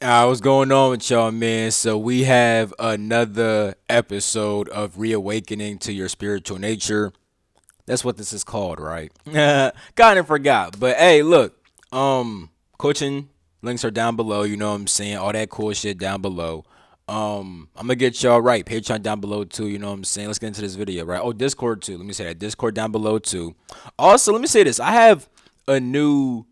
What's going on with y'all, man? So we have another episode of Reawakening to Your Spiritual Nature. That's what this is called, right? Kind of forgot, but hey, look, coaching links are down below. You know what I'm saying? All that cool shit down below. I'm gonna get y'all right. Patreon down below too. You know what I'm saying? Let's get into this video, right? Oh, Discord too. Let me say that Discord down below too. Also, let me say this. I have a new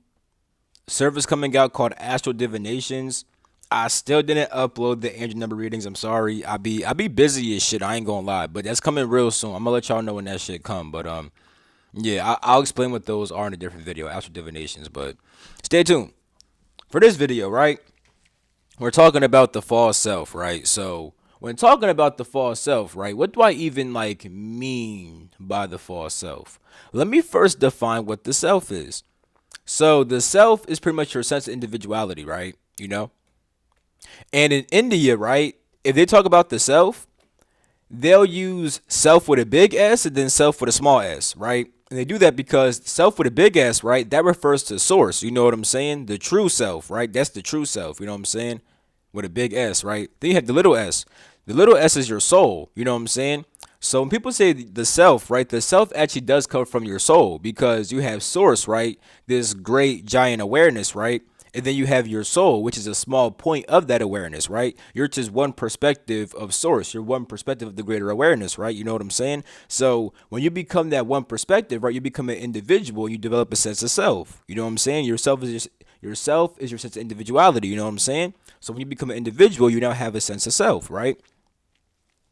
service coming out called Astral Divinations. I still didn't upload the angel number readings. I'm sorry. I be busy as shit. I ain't gonna lie, but that's coming real soon. I'm gonna let y'all know when that shit come. But yeah, I'll explain what those are in a different video, Astral Divinations. But stay tuned for this video. Right, we're talking about the false self. Right, so when talking about the false self, right, what do I even like mean by the false self? Let me first define what the self is. So the self is pretty much your sense of individuality, right? You know, and in India, right, if they talk about the self, they'll use self with a big S and then self with a small s, right? And they do that because self with a big S, right, that refers to source. You know what I'm saying? The true self, right? That's the true self. You know what I'm saying? With a big S, right? Then you have the little s. The little s is your soul. You know what I'm saying? So when people say the self, right, the self actually does come from your soul because you have source, right? This great giant awareness, right? And then you have your soul, which is a small point of that awareness, right? You're just one perspective of source. You're one perspective of the greater awareness, right? You know what I'm saying? So when you become that one perspective, right, you become an individual. You develop a sense of self. You know what I'm saying? Yourself is your sense of individuality. You know what I'm saying? So when you become an individual, you now have a sense of self, right?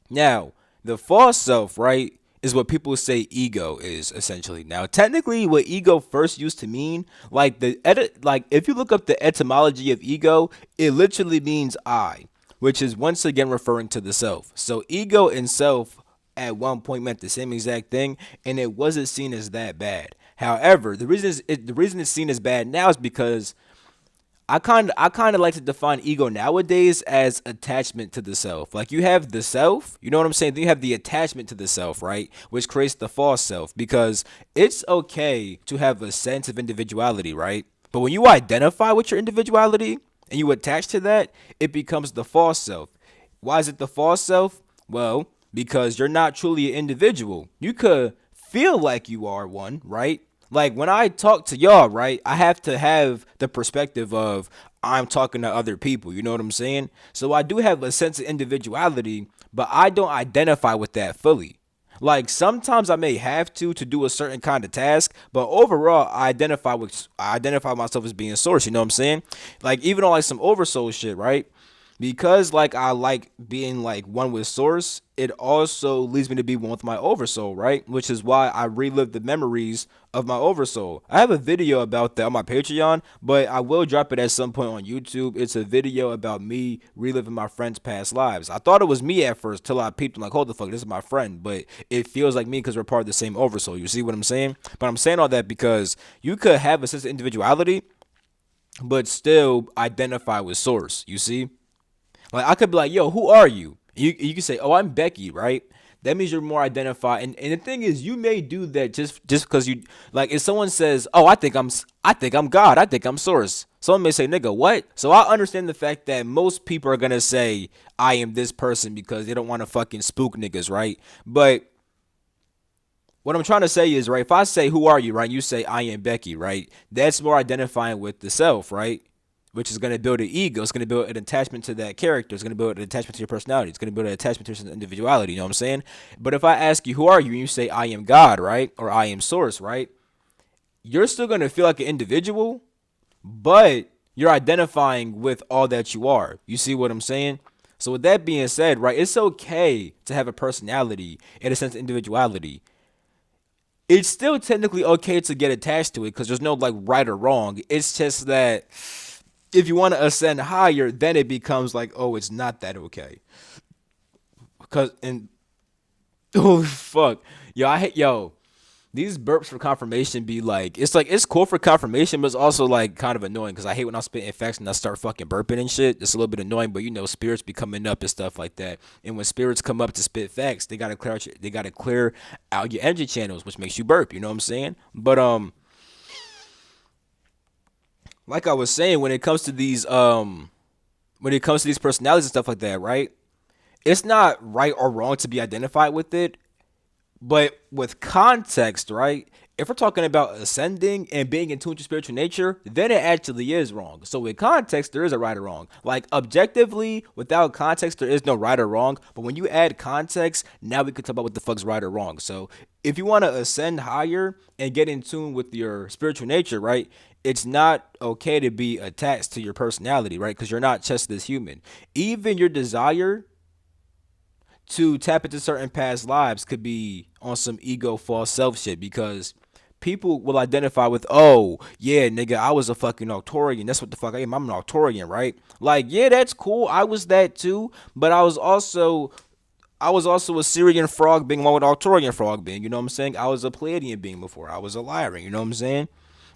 Now, the false self, right, is what people say ego is essentially. Now, technically, what ego first used to mean, like if you look up the etymology of ego, it literally means I, which is once again referring to the self. So ego and self at one point meant the same exact thing, and it wasn't seen as that bad. However, the reason it's seen as bad now is because I kind of like to define ego nowadays as attachment to the self. Like you have the self, you know what I'm saying? Then you have the attachment to the self, right? Which creates the false self because it's okay to have a sense of individuality, right? But when you identify with your individuality and you attach to that, it becomes the false self. Why is it the false self? Well, because you're not truly an individual. You could feel like you are one, right? Like when I talk to y'all, right, I have to have the perspective of I'm talking to other people. You know what I'm saying? So I do have a sense of individuality, but I don't identify with that fully. Like sometimes I may have to do a certain kind of task, but overall I identify myself as being source. You know what I'm saying? Like even on like some oversoul shit, right? Because like I like being like one with source, it also leads me to be one with my oversoul, right? Which is why I relive the memories of my oversoul. I have a video about that on my Patreon, but I will drop it at some point on YouTube. It's a video about me reliving my friend's past lives. I thought it was me at first till I peeped. I'm like, hold the fuck, this is my friend, but it feels like me because we're part of the same oversoul. You see what I'm saying? But I'm saying all that because you could have a sense of individuality, but still identify with source. You see? Like I could be like, yo, who are you? You can say, oh, I'm Becky, right? That means you're more identified. And the thing is, you may do that just because you like. If someone says, oh, I think I'm God, I think I'm Source. Someone may say, nigga, what? So I understand the fact that most people are gonna say I am this person because they don't want to fucking spook niggas, right? But what I'm trying to say is, right, if I say, who are you, right, you say, I am Becky, right, that's more identifying with the self, right, which is going to build an ego. It's going to build an attachment to that character. It's going to build an attachment to your personality. It's going to build an attachment to your individuality, you know what I'm saying? But if I ask you, who are you, and you say, I am God, right, or I am Source, right, you're still going to feel like an individual, but you're identifying with all that you are. You see what I'm saying? So with that being said, right, it's okay to have a personality and a sense of individuality. It's still technically okay to get attached to it because there's no like right or wrong. It's just that if you want to ascend higher, then it becomes like, oh, it's not that okay. Cause and oh fuck, yo, I hate yo. These burps for confirmation be like it's cool for confirmation, but it's also like kind of annoying because I hate when I'm spitting facts and I start fucking burping and shit. It's a little bit annoying, but you know spirits be coming up and stuff like that. And when spirits come up to spit facts, they gotta clear out your energy channels, which makes you burp. You know what I'm saying? But like I was saying, when it comes to these when it comes to these personalities and stuff like that, right? It's not right or wrong to be identified with it. But with context, right? If we're talking about ascending and being in tune to spiritual nature, then it actually is wrong. So with context, there is a right or wrong. Like objectively, without context, there is no right or wrong. But when you add context, now we can talk about what the fuck's right or wrong. So if you want to ascend higher and get in tune with your spiritual nature, right? It's not okay to be attached to your personality, right? Because you're not just this human. Even your desire to tap into certain past lives could be on some ego false self shit because people will identify with, oh yeah, nigga, I was a fucking Arcturian. That's what the fuck I am. I'm an Arcturian, right? Like, yeah, that's cool. I was that too, but I was also a Syrian frog being along with Arcturian frog being. You know what I'm saying? I was a Pleiadian being before. I was a Lyran. You know what I'm saying?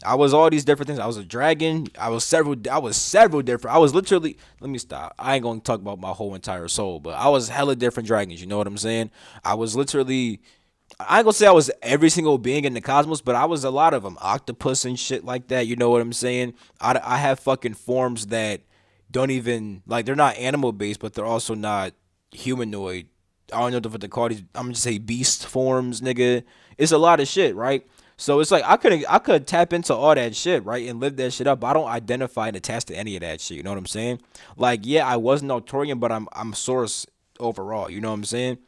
I was all these different things. I was a dragon. I was several different. I was literally. Let me stop. I ain't gonna talk about my whole entire soul, but I was hella different dragons. You know what I'm saying? I was literally. I ain't gonna say I was every single being in the cosmos, but I was a lot of them. Octopus and shit like that. You know what I'm saying? I have fucking forms that don't even like they're not animal based, but they're also not humanoid. I don't know what to call these. I'm gonna just say beast forms, nigga. It's a lot of shit, right? So it's like I could tap into all that shit, right, and live that shit up. But I don't identify and attach to any of that shit. You know what I'm saying? Like, yeah, I was an Arcturian, but I'm Source overall. You know what I'm saying?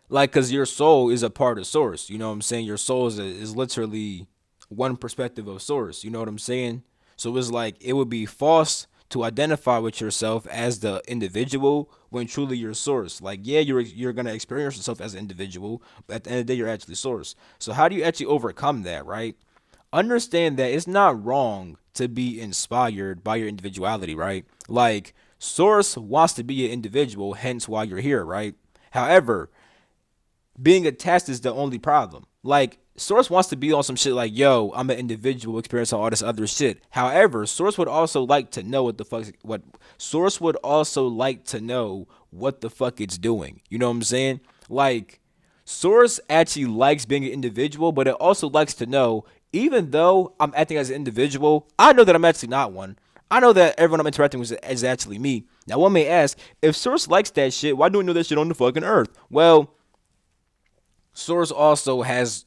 Like, cause your soul is a part of Source. You know what I'm saying? Your soul is literally one perspective of Source. You know what I'm saying? So it's like it would be false to identify with yourself as the individual when truly you're Source. Like, yeah, you're gonna experience yourself as an individual, but at the end of the day, you're actually Source. So how do you actually overcome that, right? Understand that it's not wrong to be inspired by your individuality, right? Like, Source wants to be an individual, hence why you're here, right? However, being attached is the only problem. Like, Source wants to be on some shit like, yo, I'm an individual experiencing all this other shit. However, Source would also like to know what Source would also like to know what the fuck it's doing. You know what I'm saying? Like, Source actually likes being an individual, but it also likes to know, even though I'm acting as an individual, I know that I'm actually not one. I know that everyone I'm interacting with is actually me. Now, one may ask, if Source likes that shit, why do we know that shit on the fucking earth? Well, Source also has,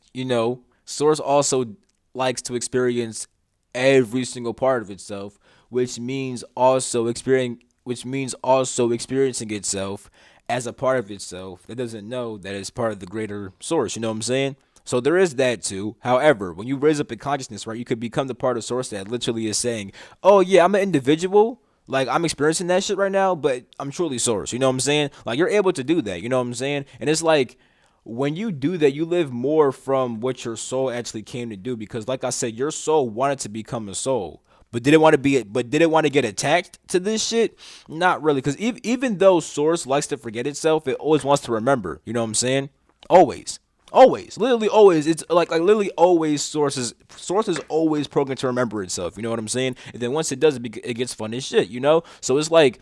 Source also likes to experience every single part of itself, which means also experiencing itself as a part of itself that doesn't know that it's part of the greater Source. You know what I'm saying? So there is that too. However, when you raise up in consciousness, right, you could become the part of Source that literally is saying, "Oh yeah, I'm an individual. Like, I'm experiencing that shit right now, but I'm truly Source." You know what I'm saying? Like, you're able to do that. You know what I'm saying? And it's like when you do that, you live more from what your soul actually came to do. Because, like I said, your soul wanted to become a soul, but did it want to be? But did it want to get attached to this shit? Not really. Because even though Source likes to forget itself, it always wants to remember. You know what I'm saying? Always. Always, literally always. It's like literally always. Source is always programmed to remember itself. You know what I'm saying? And then once it does, it gets fun as shit. You know. So it's like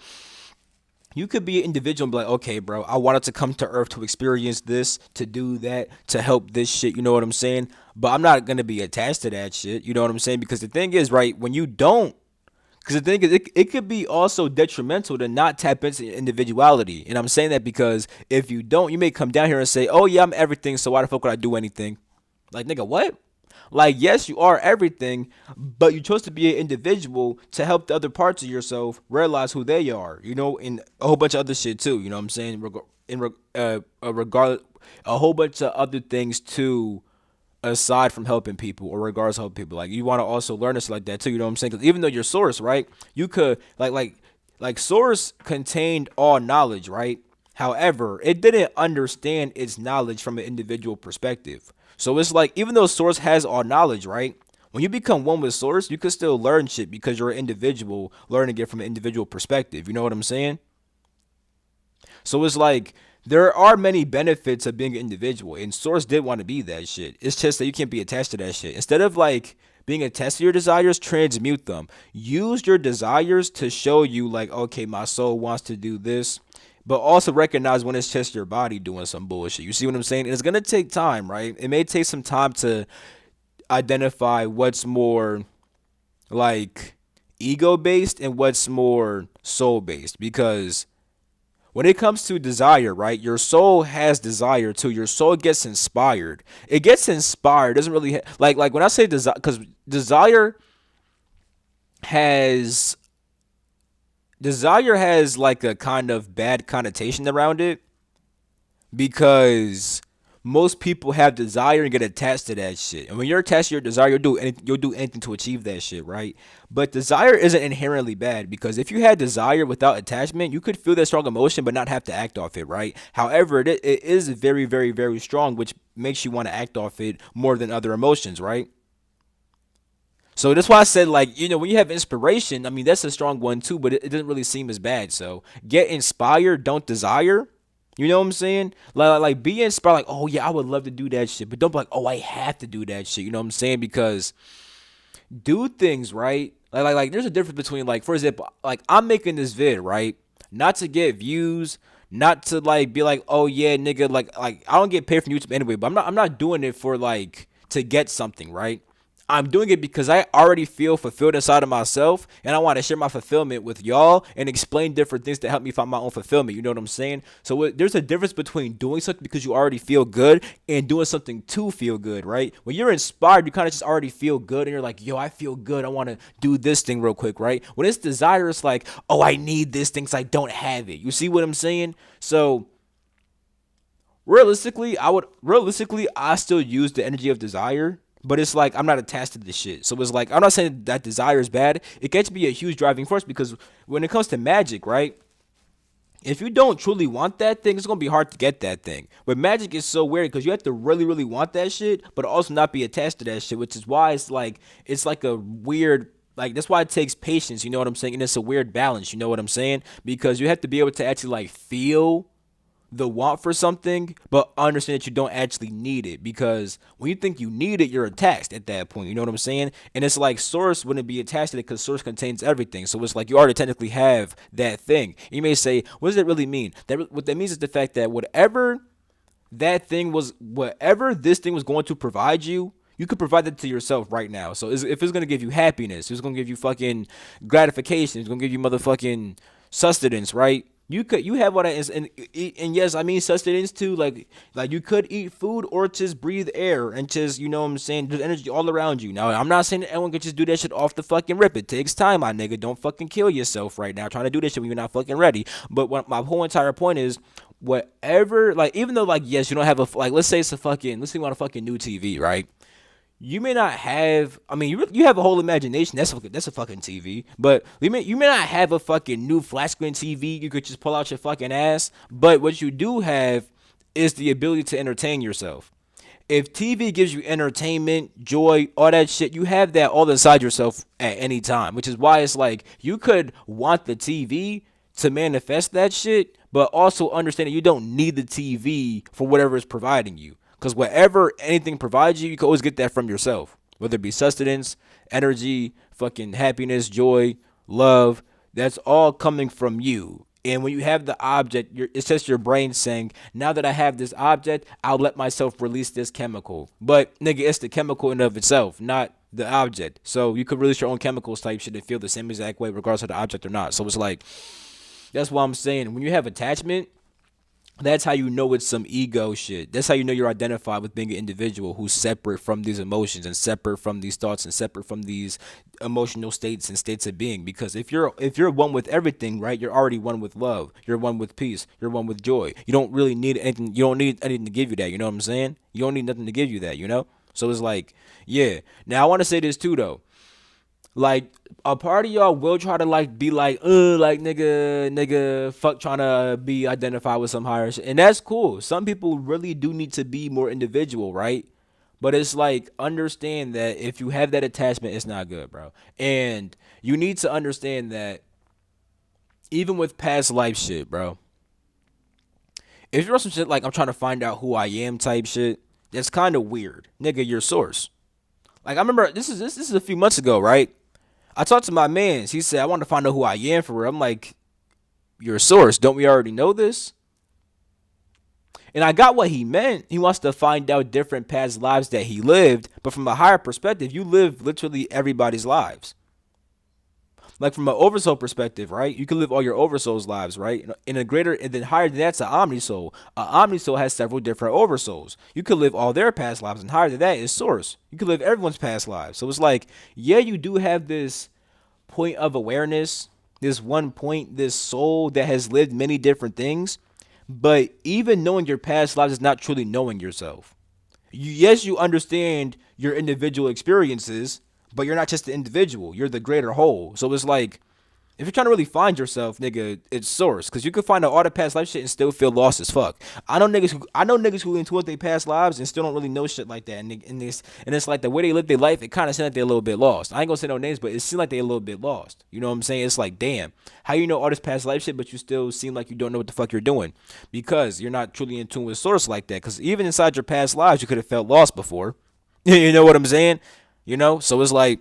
you could be an individual and be like, okay, bro, I wanted to come to Earth to experience this, to do that, to help this shit. You know what I'm saying? But I'm not gonna be attached to that shit. You know what I'm saying? Because the thing is, right, when you don't, because the thing is, it could be also detrimental to not tap into individuality. And I'm saying that because if you don't, you may come down here and say, oh yeah, I'm everything, so why the fuck would I do anything? Like, nigga, what? Like, yes, you are everything, but you chose to be an individual to help the other parts of yourself realize who they are, and a whole bunch of other shit too. You know what I'm saying? Regard, a whole bunch of other things too, aside from helping people or regards to helping people. Like, you want to also learn this like that too. You know what I'm saying? Because even though you're Source, right? You could like Source contained all knowledge, right? However, it didn't understand its knowledge from an individual perspective. So it's like, even though Source has all knowledge, right? When you become one with Source, you can still learn shit because you're an individual learning it from an individual perspective. You know what I'm saying? So it's like there are many benefits of being an individual, and Source did want to be that shit. It's just that you can't be attached to that shit. Instead of like being attached to your desires, transmute them. Use your desires to show you, like, okay, my soul wants to do this, but also recognize when it's just your body doing some bullshit. You see what I'm saying? And it's gonna take time, right? It may take some time to identify what's more like ego based and what's more soul based. Because when it comes to desire, right, your soul has desire too. Your soul gets inspired. It gets inspired. It doesn't really like when I say desire, because has desire has like a kind of bad connotation around it, because most people have desire and get attached to that shit. And when you're attached to your desire, you'll do anything to achieve that shit, right? But desire isn't inherently bad, because if you had desire without attachment, you could feel that strong emotion but not have to act off it, right? However, it is very, very, very strong, which makes you want to act off it more than other emotions, right? So that's why I said, like, when you have inspiration, I mean, that's a strong one too, but it doesn't really seem as bad. So get inspired, don't desire. You know what I'm saying? Like be inspired, like, oh yeah, I would love to do that shit, but don't be like, oh, I have to do that shit. You know what I'm saying? Because do things right. There's a difference between, like, for example, like, I'm making this vid, right? Not to get views, not to like be like, oh yeah, nigga, like I don't get paid from YouTube anyway, but I'm not doing it for like to get something, right? I'm doing it because I already feel fulfilled inside of myself, and I want to share my fulfillment with y'all and explain different things to help me find my own fulfillment. You know what I'm saying? So there's a difference between doing something because you already feel good and doing something to feel good, right? When you're inspired, you kind of just already feel good, and you're like, yo, I feel good. I want to do this thing real quick, right? When it's desire, it's like, oh, I need this thing, so I don't have it. You see what I'm saying? So realistically, I still use the energy of desire, but it's like I'm not attached to this shit. So it's like I'm not saying that desire is bad. It can be a huge driving force, because when it comes to magic, right? If you don't truly want that thing, it's gonna be hard to get that thing. But magic is so weird because you have to really, really want that shit, but also not be attached to that shit, which is why it's like a weird, like, that's why it takes patience. You know what I'm saying? And it's a weird balance. You know what I'm saying? Because you have to be able to actually like feel the want for something, but understand that you don't actually need it. Because when you think you need it, you're attached at that point. You know what I'm saying? And it's like source wouldn't be attached to it because source contains everything. So it's like you already technically have that thing. You may say, what does that really mean? What that means is the fact that whatever this thing was going to provide you, you could provide that to yourself right now. So if it's gonna give you happiness, it's gonna give you fucking gratification, it's gonna give you motherfucking sustenance, right? You have what and yes, I mean sustenance too. Like you could eat food or just breathe air and just, you know what I'm saying, there's energy all around you. Now I'm not saying that everyone could just do that shit off the fucking rip. It takes time, my nigga. Don't fucking kill yourself right now trying to do this shit when you're not fucking ready. But what my whole entire point is, whatever, like, even though, like, yes, you don't have like, let's say you want a fucking new TV, right? You may not have. I mean, you have a whole imagination. That's a fucking TV. But you may not have a fucking new flat screen TV. You could just pull out your fucking ass. But what you do have is the ability to entertain yourself. If TV gives you entertainment, joy, all that shit, you have that all inside yourself at any time. Which is why it's like you could want the TV to manifest that shit, but also understand that you don't need the TV for whatever it's providing you. Because whatever anything provides you, you can always get that from yourself. Whether it be sustenance, energy, fucking happiness, joy, love, that's all coming from you. And when you have the object, it's just your brain saying, now that I have this object, I'll let myself release this chemical. But, nigga, it's the chemical in and of itself, not the object. So you could release your own chemicals type shit and feel the same exact way regardless of the object or not. So it's like, that's why I'm saying, when you have attachment, that's how you know it's some ego shit. That's how you know you're identified with being an individual who's separate from these emotions and separate from these thoughts and separate from these emotional states and states of being. Because if you're one with everything, right, you're already one with love. You're one with peace. You're one with joy. You don't really need anything. You don't need anything to give you that. You know what I'm saying? You don't need nothing to give you that. You know. So it's like, yeah. Now I want to say this too, though. Like, a part of y'all will try to like be like nigga, fuck, trying to be identified with some higher shit. And that's cool. Some people really do need to be more individual, right? But it's like, understand that if you have that attachment, it's not good, bro. And you need to understand that even with past life shit, bro. If you're on some shit like I'm trying to find out who I am type shit, that's kind of weird. Nigga, your source. Like, I remember this is a few months ago, right? I talked to my mans. He said, I want to find out who I am for real. I'm like, your source. Don't we already know this? And I got what he meant. He wants to find out different past lives that he lived. But from a higher perspective, you live literally everybody's lives. Like from an oversoul perspective, right? You can live all your oversoul's lives, right? In a greater, and then higher than that's an omnisoul. An omnisoul has several different oversouls. You could live all their past lives, and higher than that is source. You could live everyone's past lives. So it's like, yeah, you do have this point of awareness, this one point, this soul that has lived many different things. But even knowing your past lives is not truly knowing yourself. Yes, you understand your individual experiences, but you're not just the individual. You're the greater whole. So it's like, if you're trying to really find yourself, nigga, it's source. Cause you can find out all the past life shit and still feel lost as fuck. I know niggas who into what they past lives and still don't really know shit like that. And it's like the way they live their life, it kind of seems like they're a little bit lost. I ain't gonna say no names, but it seems like they're a little bit lost. You know what I'm saying? It's like, damn, how you know all this past life shit, but you still seem like you don't know what the fuck you're doing, because you're not truly in tune with source like that. Cause even inside your past lives, you could have felt lost before. You know what I'm saying? So it's like,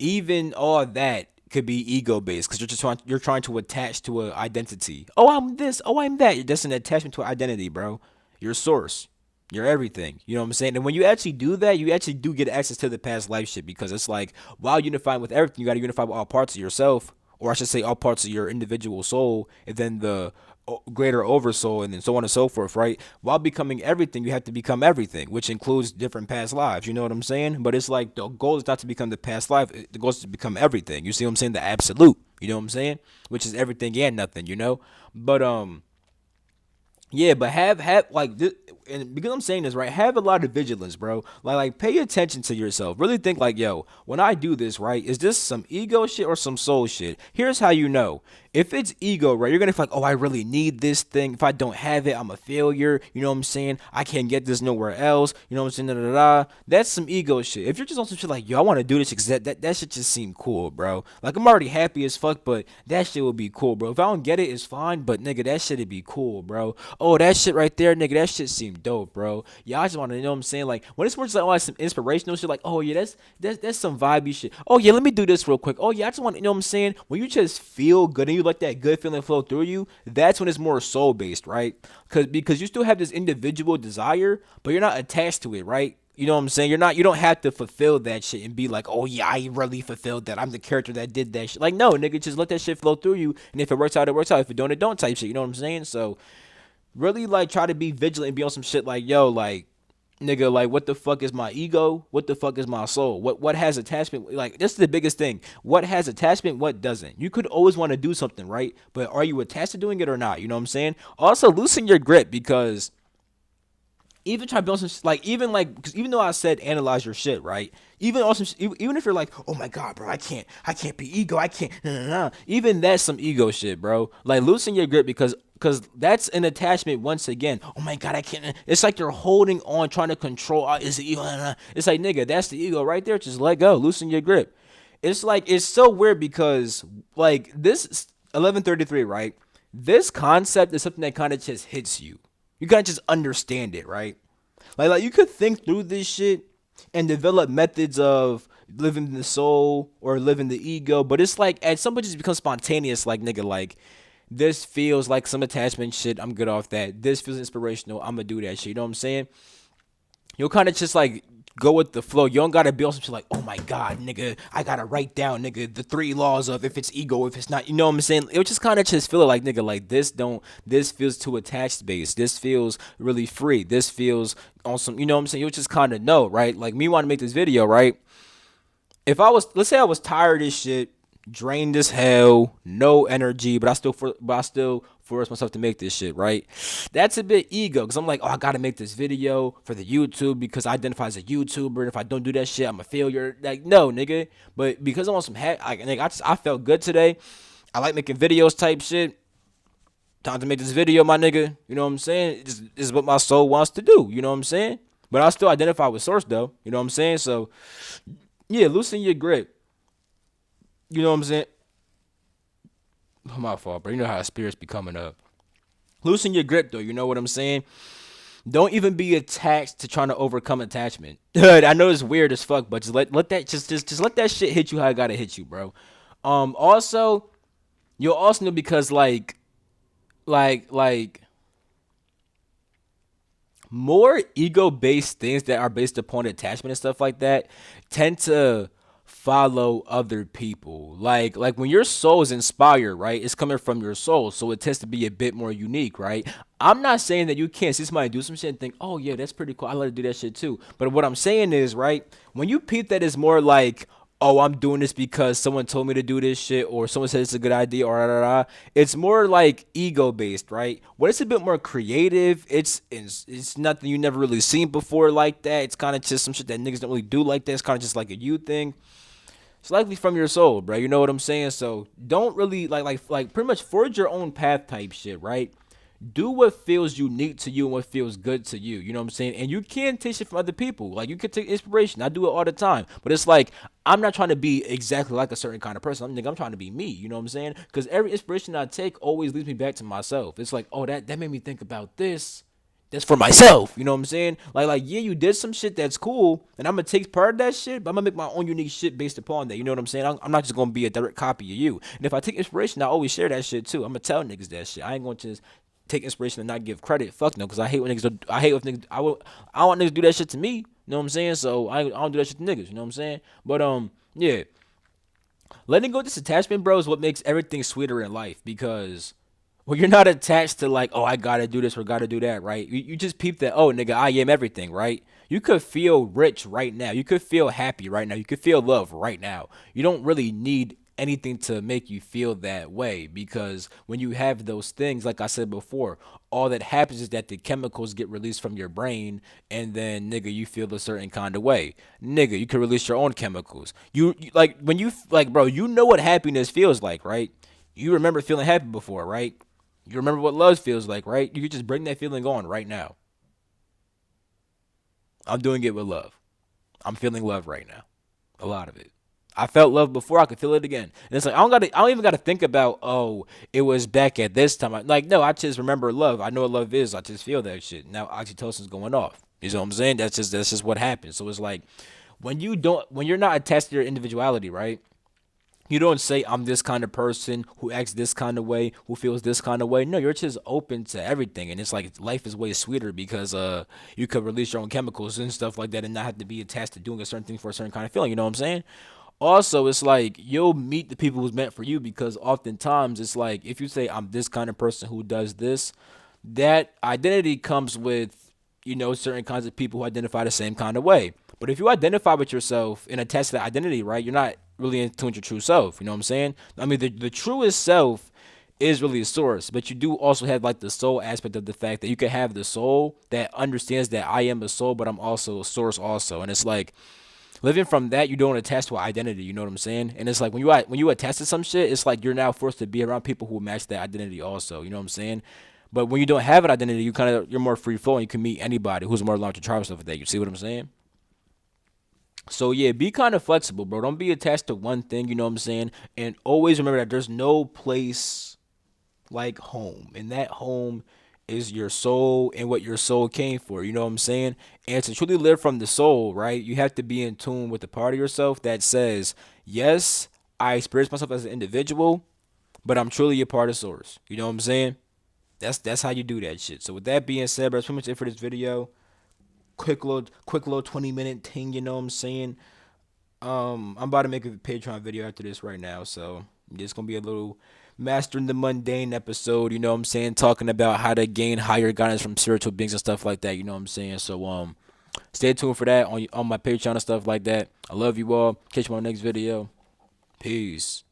even all that could be ego based, because you're trying to attach to an identity. Oh, I'm this. Oh, I'm that. That's an attachment to an identity, bro. Your source. You're everything. You know what I'm saying? And when you actually do that, you actually do get access to the past life shit, because it's like, while unifying with everything, you got to unify with all parts of yourself, or I should say all parts of your individual soul, and then the greater oversoul, and then so on and so forth, right? While becoming everything, you have to become everything, which includes different past lives. You know what I'm saying? But it's like, the goal is not to become the past life. The goal is to become everything. You see what I'm saying? The absolute. You know what I'm saying? Which is everything and nothing. But yeah, but have like this, and because I'm saying this right, have a lot of vigilance, bro. Like pay attention to yourself. Really think like, yo, when I do this, right, is this some ego shit or some soul shit? Here's how you know. If it's ego, right, you're gonna feel like, oh, I really need this thing. If I don't have it, I'm a failure. You know what I'm saying? I can't get this nowhere else. You know what I'm saying? Da, da, da. That's some ego shit. If you're just on some shit like, yo, I want to do this because that shit just seem cool, bro. Like, I'm already happy as fuck, but that shit would be cool, bro. If I don't get it, it's fine, but nigga, that shit'd be cool, bro. Oh, that shit right there, nigga, that shit seem dope, bro. Yeah, I just want to, you know what I'm saying? Like, when it's more just like, oh, like some inspirational shit, like, oh yeah, that's some vibey shit. Oh yeah, let me do this real quick. Oh yeah, I just want, you know what I'm saying? When you just feel good and you let that good feeling flow through you, that's when it's more soul based, right? Because you still have this individual desire, but you're not attached to it, right? You know what I'm saying? You don't have to fulfill that shit and be like, oh yeah, I really fulfilled that. I'm the character that did that shit. Like, no, nigga, just let that shit flow through you. And if it works out, it works out. If it don't, it don't type shit. You know what I'm saying? So really, like, try to be vigilant and be on some shit like, yo, like, nigga, like, what the fuck is my ego? What the fuck is my soul? What has attachment? Like, this is the biggest thing. What has attachment? What doesn't? You could always want to do something, right? But are you attached to doing it or not? You know what I'm saying? Also, loosen your grip, because even try to build some like, even like, because even though I said analyze your shit, right? Even also, even if you're like, oh my god, bro, I can't be ego, I can't, nah, nah, nah. Even that's some ego shit, bro. Like, loosen your grip, because that's an attachment once again. Oh my god, I can't. It's like you're holding on, trying to control. Is it ego? Nah, nah. It's like, nigga, that's the ego right there. Just let go, loosen your grip. It's like, it's so weird, because like this 1133, right? This concept is something that kind of just hits you. You gotta just understand it, right? Like you could think through this shit and develop methods of living the soul or living the ego, but it's like at some point it just becomes spontaneous. Like, nigga, like, this feels like some attachment shit. I'm good off that. This feels inspirational. I'm gonna do that shit. You know what I'm saying? You'll kind of just like go with the flow. You don't gotta be on some shit like, oh my god, nigga, I gotta write down, nigga, the three laws of if it's ego, if it's not. You know what I'm saying? It would just kind of just feel like, nigga, like, this feels too attached based. This feels really free. This feels on some, you know what I'm saying? You'll just kind of know, right? Like, me want to make this video, right? If I was, let's say I was tired of this shit, drained as hell, no energy, but I still force myself to make this shit, right? That's a bit ego, because I'm like, oh, I gotta make this video for the YouTube because I identify as a YouTuber, and if I don't do that shit, I'm a failure. Like, no, nigga. But because I'm on some I felt good today. I like making videos type shit. Time to make this video, my nigga. You know what I'm saying? This is what my soul wants to do. You know what I'm saying? But I still identify with source though. You know what I'm saying? So yeah, loosen your grip. You know what I'm saying? Oh, my fault, bro. You know how spirits be coming up. Loosen your grip though. You know what I'm saying? Don't even be attached to trying to overcome attachment. I know it's weird as fuck, but just let that shit hit you how it gotta hit you, bro. Also, you'll also know, because like more ego based things that are based upon attachment and stuff like that tend to follow other people. Like when your soul is inspired, right? It's coming from your soul, so it tends to be a bit more unique, right? I'm not saying that you can't see somebody do some shit and think, oh yeah, that's pretty cool. I like to do that shit too. But what I'm saying is, right, when you peep that it's more like, oh, I'm doing this because someone told me to do this shit, or someone said it's a good idea, or da, da, da. It's more like ego based, right? When it's a bit more creative, it's nothing you never really seen before like that. It's kind of just some shit that niggas don't really do like that. It's kind of just like a you thing. It's likely from your soul, bro. You know what I'm saying? So don't really like pretty much forge your own path type shit, right? Do what feels unique to you and what feels good to you. You know what I'm saying? And you can take shit from other people. Like you can take inspiration. I do it all the time. But it's like I'm not trying to be exactly like a certain kind of person. I'm trying to be me. You know what I'm saying? Because every inspiration I take always leads me back to myself. It's like, oh, that made me think about this. That's for myself. You know what I'm saying? Like yeah, you did some shit that's cool, and I'm gonna take part of that shit, but I'm gonna make my own unique shit based upon that. You know what I'm saying? I'm not just gonna be a direct copy of you. And if I take inspiration, I always share that shit too. I'm gonna tell niggas that shit. I ain't gonna just take inspiration and not give credit. Fuck no, because I hate when niggas. I hate when niggas. I don't want niggas to do that shit to me. You know what I'm saying? So I don't do that shit to niggas. You know what I'm saying? But yeah, letting go of this attachment, bro, is what makes everything sweeter in life because well, you're not attached to like, oh, I gotta do this or gotta do that, right? You just peep that, oh, nigga, I am everything, right? You could feel rich right now. You could feel happy right now. You could feel love right now. You don't really need anything to make you feel that way because when you have those things, like I said before, all that happens is that the chemicals get released from your brain and then, nigga, you feel a certain kind of way. Nigga, you can release your own chemicals. Like, when you, like, bro, you know what happiness feels like, right? You remember feeling happy before, right? You remember what love feels like, right? You could just bring that feeling on right now. I'm doing it with love. I'm feeling love right now. A lot of it. I felt love before. I could feel it again. And it's like I don't even gotta think about. Oh, it was back at this time. Like no, I just remember love. I know what love is. I just feel that shit. Now oxytocin's going off. You know what I'm saying? That's just what happens. So it's like when you're not attached to your individuality, right? You don't say I'm this kind of person who acts this kind of way, who feels this kind of way. No, you're just open to everything, and it's like life is way sweeter because you could release your own chemicals and stuff like that, and not have to be attached to doing a certain thing for a certain kind of feeling. You know what I'm saying? Also, it's like you'll meet the people who's meant for you because oftentimes it's like if you say I'm this kind of person who does this, that identity comes with certain kinds of people who identify the same kind of way. But if you identify with yourself and attach to that identity, right, you're not really in tune with your true self. You know what I'm saying? I mean, the truest self is really a source, but you do also have like the soul aspect of the fact that you can have the soul that understands that I am a soul, but I'm also a source also. And it's like living from that, you don't attach to an identity. You know what I'm saying? And it's like when you attach to some shit, it's like you're now forced to be around people who match that identity also. You know what I'm saying? But when you don't have an identity, you're more free flowing. You can meet anybody who's more aligned to tribe stuff like that. You see what I'm saying? So yeah, be kind of flexible, bro. Don't be attached to one thing. You know what I'm saying? And always remember that there's no place like home, and that home is your soul and what your soul came for. You know what I'm saying? And to truly live from the soul, right? You have to be in tune with the part of yourself that says, yes, I experience myself as an individual, but I'm truly a part of source. You know what I'm saying? That's how you do that shit. So with that being said, bro, that's pretty much it for this video. Quick little 20-minute thing, you know what I'm saying? I'm about to make a Patreon video after this right now, so it's gonna be a little mastering the mundane episode, you know what I'm saying, talking about how to gain higher guidance from spiritual beings and stuff like that, you know what I'm saying? So stay tuned for that on my Patreon and stuff like that. I love you all. Catch you on my next video. Peace.